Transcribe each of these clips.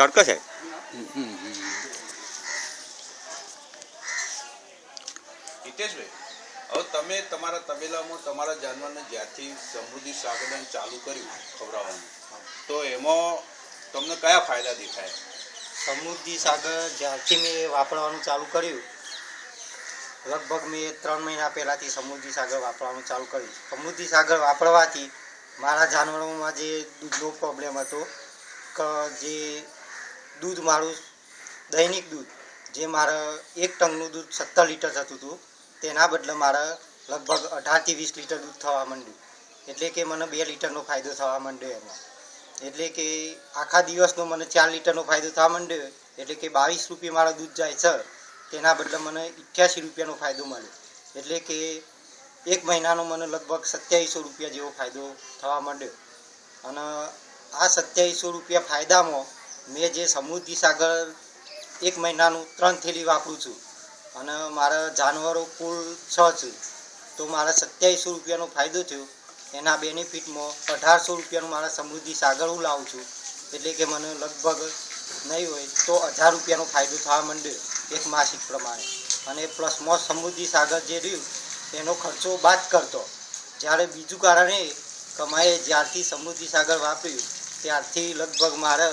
તડકો છે. હિતેશભાઈ, હવે તમે તમારા તબેલામાં તમારા જાનવરને જ્યારથી સમૃદ્ધિ સાગરને ચાલુ કર્યું ખવડાવવાનું, તો એમાં તમને કયા ફાયદા દેખાય? સમૃદ્ધિ સાગર જ્યારથી મેં વાપરવાનું ચાલુ કર્યું, લગભગ મેં 3 મહિના પહેલાંથી સમૃદ્ધિ સાગર વાપરવાનું ચાલુ કર્યું. સમૃદ્ધિ સાગર વાપરવાથી મારા જાનવરોમાં જે દૂધનો પ્રોબ્લેમ હતો, કે જે દૂધ મારું દૈનિક દૂધ જે મારે 1 ટનનું દૂધ 17 લીટર થતું હતું, તેના બદલે મારે લગભગ 18 થી 20 લીટર દૂધ થવા માંડ્યું. એટલે કે મને 2 લીટરનો ફાયદો થવા માંડ્યો એમાં. એટલે કે આખા દિવસનો મને 4 લીટરનો ફાયદો થવા માંડ્યો. એટલે કે 22 રૂપિયા મારું દૂધ જાય છે, તેના બદલે મને 88 રૂપિયાનો ફાયદો મળ્યો. એટલે કે 1 મહિનાનો મને લગભગ 2700 રૂપિયા જેવો ફાયદો થવા માંડ્યો. અને આ 2700 રૂપિયા ફાયદામાં મેં જે સમૃદ્ધિ સાગર 1 મહિનાનું 3 થેલી વાપરું છું, અને મારા જાનવરો કુલ 6 છે, તો મારા 2700 રૂપિયાનો ફાયદો થયો. એના બેનિફિટમાં 1800 રૂપિયાનું મારા સમૃદ્ધિ સાગર હું લાવું છું. એટલે કે મને લગભગ નહીં હોય તો 1000 રૂપિયાનો ફાયદો થવા માંડ્યો એક માસિક પ્રમાણે. અને પ્લસમાં સમૃદ્ધિ સાગર જે રહ્યું એનો ખર્ચો બાદ કરતો. જ્યારે બીજું કારણ એ કે મેં જ્યારથી સમૃદ્ધિ સાગર વાપર્યું ત્યારથી લગભગ મારે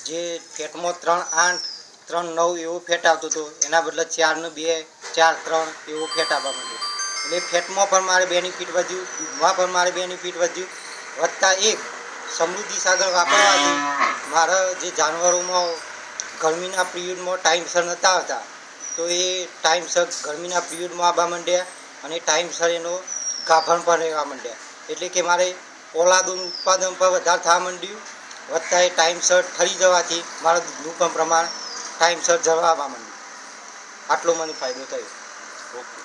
જે ફેટમાં 3.8 3.9 એવો ફેટ આવતો હતો, એના બદલે 4 ને 2 4.3 એવો ફેટ આવવા માંડ્યો. એટલે ફેટમાં પણ મારે બેનિફિટ વધ્યું, દૂધમાં પણ મારે બેનિફિટ વધ્યું. વત્તા એક સમૃદ્ધિ સાગર વાપરવાથી મારા જે જાનવરોમાં ગરમીના પિરિયડમાં ટાઈમસર નહોતા આવતા, તો એ ટાઈમસર ગરમીના પિરિયડમાં આવવા માંડ્યા, અને ટાઈમસર એનો ગાભણ પણ રહેવા માંડ્યા. એટલે કે મારે ઓલાદોનું ઉત્પાદન પણ વધારે થવા માંડ્યું. વત્તા એ ટાઈમસર ઠરી જવાથી મારા દૂધનું પણ પ્રમાણ ટાઈમસર જળવાવા માંડ્યું. આટલો મને ફાયદો થયો. ઓકે.